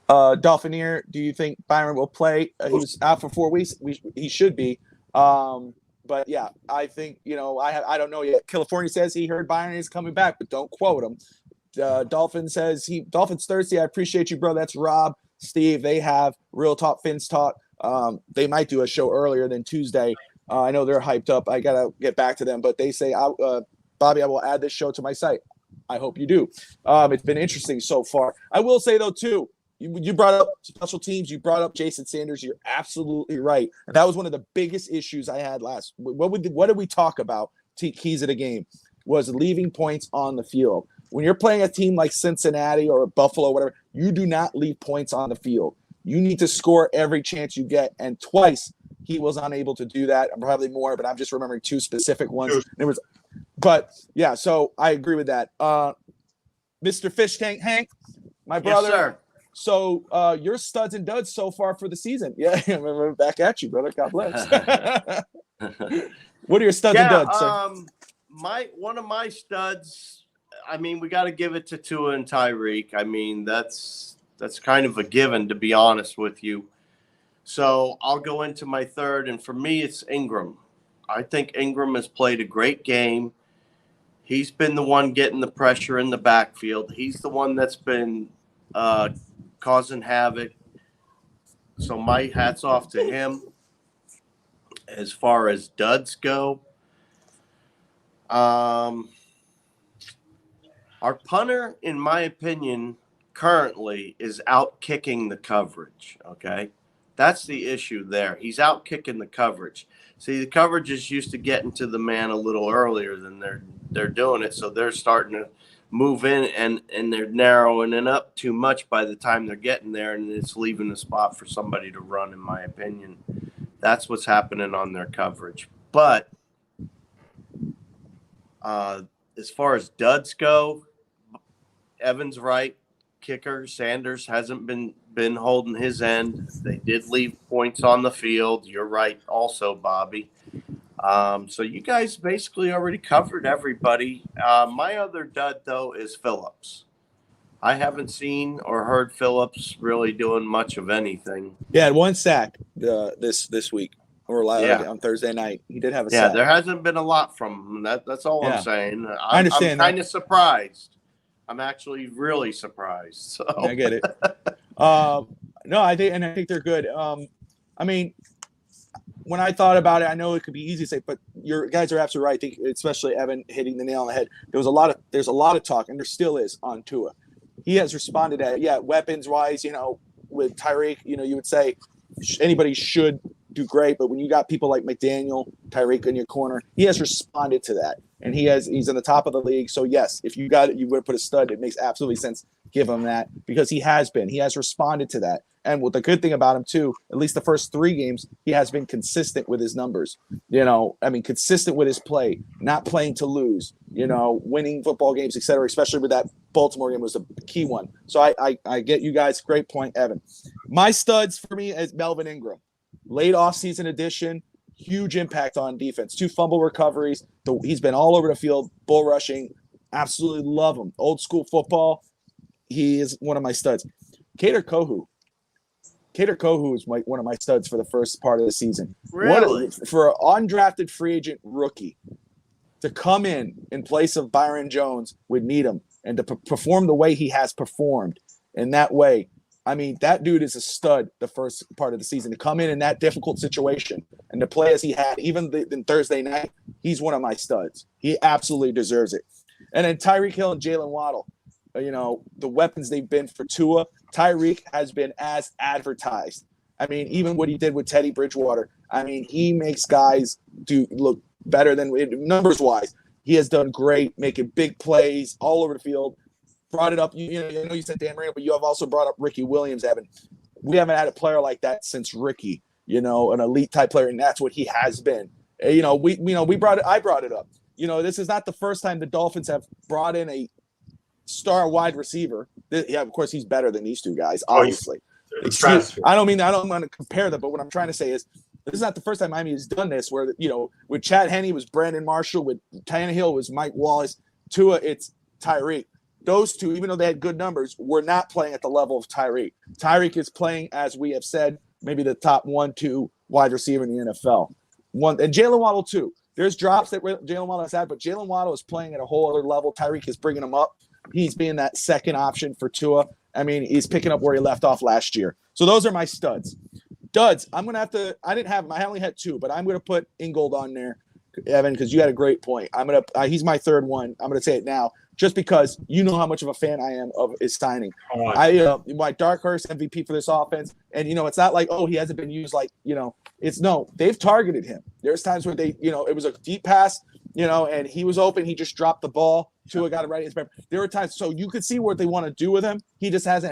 Dolphinier. Do you think Byron will play? He was out for 4 weeks. He should be. But yeah, I think, I don't know yet. California says he heard Byron is coming back, but don't quote him. Dolphins Thursday. I appreciate you, bro. That's Rob, Steve. They have Real Talk, Fins Talk. They might do a show earlier than Tuesday. I know they're hyped up. I gotta get back to them, but they say, Bobby, I will add this show to my site. I hope you do. It's been interesting so far. I will say though too, you brought up special teams. You brought up Jason Sanders. You're absolutely right. And that was one of the biggest issues I had last. What did we talk about? Keys of the game was leaving points on the field. When you're playing a team like Cincinnati or Buffalo, whatever, you do not leave points on the field. You need to score every chance you get. And twice he was unable to do that. Probably more, but I'm just remembering two specific ones. But yeah, so I agree with that. Mr. Fish Tank Hank, my brother. Yes, sir. So your studs and duds so far for the season. Yeah, back at you, brother. God bless. What are your studs and duds, sir? One of my studs, I mean, we got to give it to Tua and Tyreek. I mean, that's kind of a given, to be honest with you. So I'll go into my third, and for me, it's Ingram. I think Ingram has played a great game. He's been the one getting the pressure in the backfield. He's the one that's been causing havoc. So my hat's off to him. As far as duds go, our punter, in my opinion, currently is out kicking the coverage. Okay. That's the issue there. He's out kicking the coverage. See, the coverage is used to getting to the man a little earlier than they're doing it. So they're starting to move in and they're narrowing it up too much by the time they're getting there, and it's leaving the spot for somebody to run, in my opinion. That's what's happening on their coverage. But as far as duds go, Evan's right. Kicker Sanders hasn't been holding his end. They did leave points on the field. You're right also, Bobby. So you guys basically already covered everybody. My other dud, though, is Phillips. I haven't seen or heard Phillips really doing much of anything. Yeah, had one sack this week or on Thursday night. He did have a sack. Yeah, there hasn't been a lot from him. That's all I'm saying. I understand. I'm kind of surprised. I'm actually really surprised. So I get it. No, I think they're good. I mean, when I thought about it, I know it could be easy to say, but your guys are absolutely right. I think especially Evan hitting the nail on the head. There's a lot of talk, and there still is, on Tua. He has responded weapons wise, with Tyreek, you would say anybody should do great, but when you got people like McDaniel, Tyreek in your corner, he has responded to that, and he's in the top of the league. So yes, if you got it, you would put a stud. It makes absolutely sense. Give him that because he has responded to that. And what the good thing about him too, at least the first 3 games, he has been consistent with his numbers. Consistent with his play, not playing to lose. Winning football games, etc. Especially with that Baltimore game was a key one. So I get you guys. Great point, Evan. My studs for me is Melvin Ingram, late offseason addition, huge impact on defense. 2 fumble recoveries. He's been all over the field, bull rushing. Absolutely love him. Old school football. He is one of my studs. Kader Kohu is one of my studs for the first part of the season. Really? For an undrafted free agent rookie to come in place of Byron Jones with Needham and to perform the way he has performed in that way. I mean, that dude is a stud the first part of the season. To come in that difficult situation and to play as he had, even in Thursday night, he's one of my studs. He absolutely deserves it. And then Tyreek Hill and Jalen Waddle. The weapons they've been for Tua. Tyreek has been as advertised. I mean, even what he did with Teddy Bridgewater. I mean, he makes guys look better than numbers wise. He has done great, making big plays all over the field. Brought it up. I know you said Dan Marino, but you have also brought up Ricky Williams, Evan. We haven't had a player like that since Ricky. An elite type player, and that's what he has been. I brought it up. This is not the first time the Dolphins have brought in a star wide receiver. Of course, he's better than these 2 guys, obviously. I don't want to compare them, but what I'm trying to say is this is not the first time Miami has done this where, with Chad Henne was Brandon Marshall, with Tannehill was Mike Wallace, Tua, it's Tyreek. Those 2, even though they had good numbers, were not playing at the level of Tyreek. Tyreek is playing, as we have said, maybe the top 1-2 wide receiver in the NFL. And Jalen Waddle, too. There's drops that Jalen Waddle has had, but Jalen Waddle is playing at a whole other level. Tyreek is bringing him up. He's being that second option for Tua. I mean, he's picking up where he left off last year. So those are my studs. Duds, I'm going to have to – I didn't have him. I only had 2, but I'm going to put Ingold on there, Evan, because you had a great point. I'm going to he's my third one. I'm going to say it now just because you know how much of a fan I am of his signing. My dark horse MVP for this offense. And, it's not like, he hasn't been used like, they've targeted him. There's times where it was a deep pass, and he was open. He just dropped the ball. Tua got it right. There were times, so you could see what they want to do with him. He just has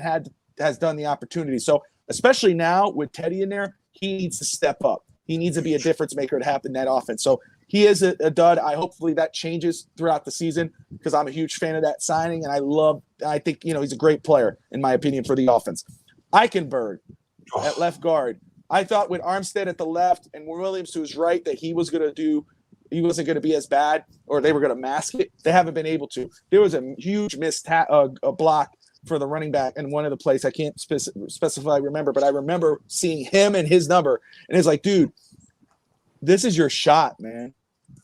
done the opportunity. So especially now with Teddy in there, he needs to step up. He needs to be a difference maker to have in that offense. So he is a dud. Hopefully that changes throughout the season because I'm a huge fan of that signing, and I think he's a great player in my opinion for the offense. Eichenberg at left guard. I thought with Armstead at the left and Williams to his right that he wasn't going to be as bad, or they were going to mask it. They haven't been able to. There was a huge missed block for the running back in one of the plays. I can't remember, but I remember seeing him and his number, and it's like, dude, this is your shot, man.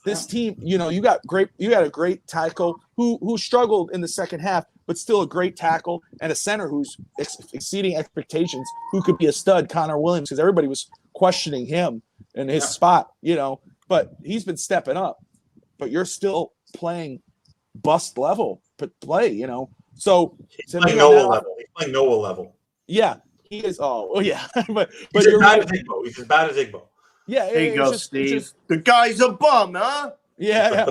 This team, you got a great tackle who struggled in the second half, but still a great tackle, and a center who's exceeding expectations, who could be a stud, Connor Williams, because everybody was questioning him in his spot, but he's been stepping up. But you're still playing bust level play, So he's playing Noah level. He's playing Noah level. Yeah, he is. Oh yeah, but he's you're bad as Igbo. He's as bad as Igbo. Yeah, there you go, Steve. The guy's a bum, huh? Yeah.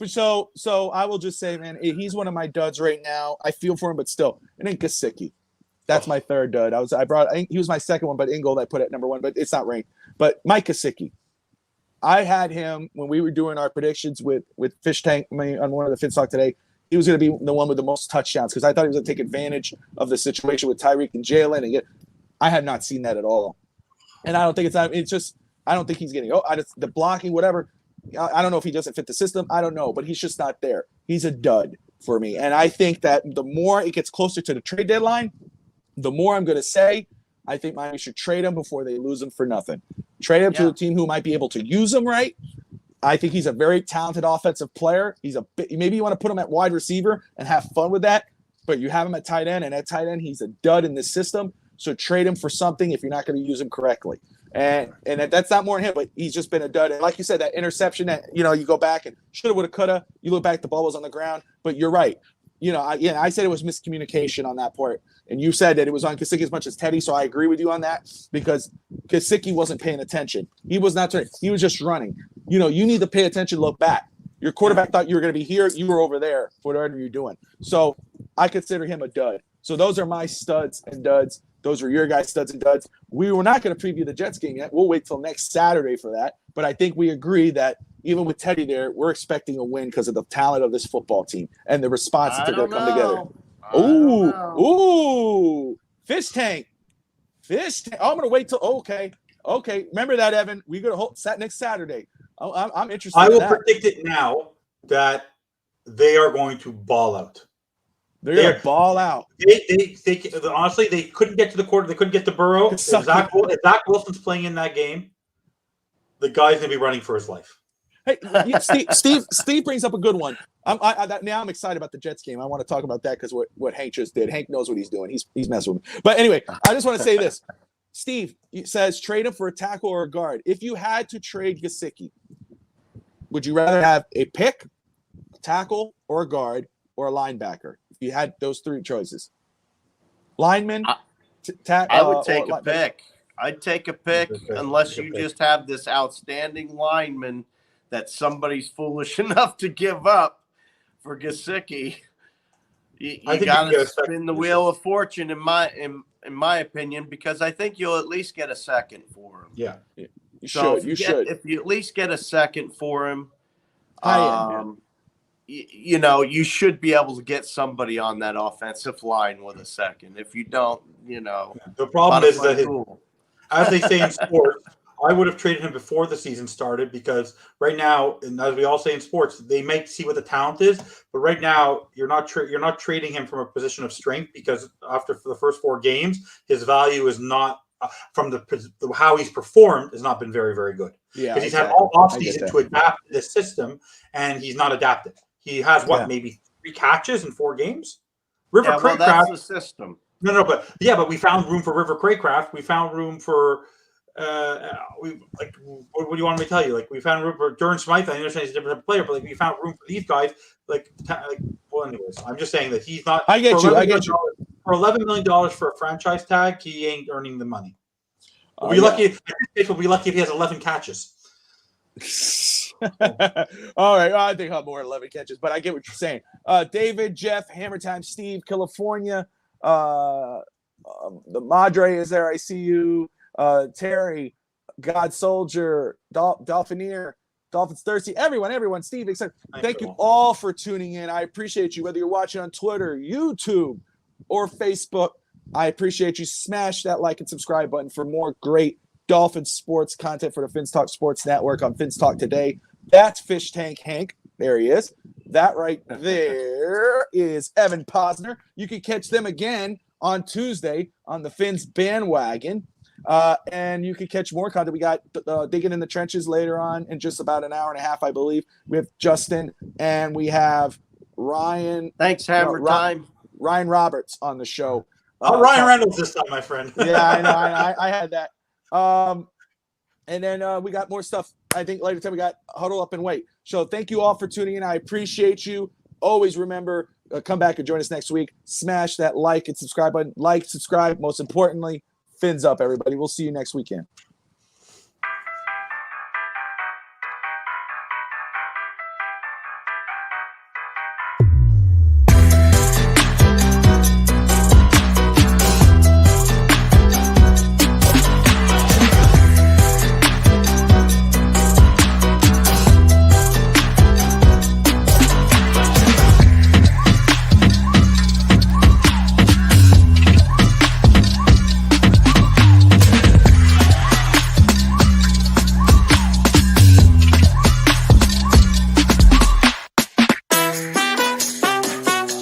So I will just say, man, he's one of my duds right now. I feel for him, but still, it ain't Gesicki. That's my third dud. He was my second one, but Ingold I put at number one, but it's not ranked. But Mike Gesicki, I had him when we were doing our predictions with Fish Tank on one of the Fins Talk today. He was going to be the one with the most touchdowns because I thought he was going to take advantage of the situation with Tyreek and Jalen. And I have not seen that at all. And I don't think I don't think he's getting the blocking, whatever. I don't know if he doesn't fit the system. I don't know, but he's just not there. He's a dud for me. And I think that the more it gets closer to the trade deadline, the more I'm going to say, I think Miami should trade him before they lose him for nothing. Trade him to a team who might be able to use him right. I think he's a very talented offensive player. Maybe you want to put him at wide receiver and have fun with that, but you have him at tight end, and at tight end, he's a dud in this system. So trade him for something if you're not going to use him correctly. And that's not more than him, but he's just been a dud. And like you said, that interception that, you go back and shoulda, woulda, coulda, you look back, the ball was on the ground, but you're right. I said it was miscommunication on that part. And you said that it was on Gesicki as much as Teddy. So I agree with you on that because Gesicki wasn't paying attention. He was not turning. He was just running. You need to pay attention, look back. Your quarterback thought you were going to be here. You were over there for whatever you're doing. So I consider him a dud. So those are my studs and duds. Those are your guys' studs and duds. We were not going to preview the Jets game yet. We'll wait till next Saturday for that. But I think we agree that even with Teddy there, we're expecting a win because of the talent of this football team and the response that they're going to come together. Ooh, Fish Tank. Oh, I'm going to wait till okay. Remember that, Evan. We're going to hold next Saturday. I'm interested. I will predict it now that they are going to ball out. They're going to ball out. They honestly, they couldn't get to the quarter. They couldn't get to Burrow. If Zach Wilson's playing in that game, the guy's going to be running for his life. Hey, Steve brings up a good one. Now I'm excited about the Jets game. I want to talk about that because what Hank just did. Hank knows what he's doing. He's messing with me. But anyway, I just want to say this. Steve says trade him for a tackle or a guard. If you had to trade Gesicki, would you rather have a pick, a tackle, or a guard, or a linebacker? If you had those three choices. Lineman, I would take a pick. I'd take a pick unless you just have this outstanding lineman that somebody's foolish enough to give up for Gesicki. You got to spin the wheel of fortune, in my opinion, because I think you'll at least get a second for him. Yeah, you should. If you at least get a second for him, you should be able to get somebody on that offensive line with a second. If you don't, the problem is that as they say in sports, I would have traded him before the season started because right now, and as we all say in sports, they might see what the talent is, but right now you're not trading him from a position of strength because after the first 4 games, his value is not from the how he's performed has not been very, very good. Yeah, because he's had all offseason to adapt to this system, and he's not adapted. He has maybe 3 catches in 4 games. River Craycraft, that's the system. But we found room for River Craycraft. We found room for. What do you want me to tell you? Like we found room for Durham Smythe. I understand he's a different player, but we found room for these guys. Well, anyways, I'm just saying that he's not. I get you. For $11 million for a franchise tag, he ain't earning the money. We'll be lucky. We'll be lucky if he has 11 catches. All right, I think I'll have more 11 catches, but I get what you're saying. David, Jeff, Hammer Time, Steve, California, the Madre is there. I see you. Terry, God Soldier, Dolphineer, Dolphins Thirsty, everyone, Steve, except thank you all for tuning in. I appreciate you, whether you're watching on Twitter, YouTube, or Facebook. I appreciate you. Smash that like and subscribe button for more great Dolphins sports content for the Fins Talk Sports Network on Fins Talk Today. That's Fish Tank Hank. There he is. That right there is Evan Posner. You can catch them again on Tuesday on the Fins bandwagon. And you can catch more content. We got Digging in the Trenches later on in just about an hour and a half, I believe. We have Justin and we have Ryan. Thanks, Hammer Time. Ryan Roberts on the show. Ryan Reynolds this time, my friend. Yeah, I know. I had that. And then we got more stuff. I think later time we got Huddle Up and Wait. So thank you all for tuning in. I appreciate you. Always remember, come back and join us next week. Smash that like and subscribe button. Like, subscribe. Most importantly, fins up, everybody. We'll see you next weekend.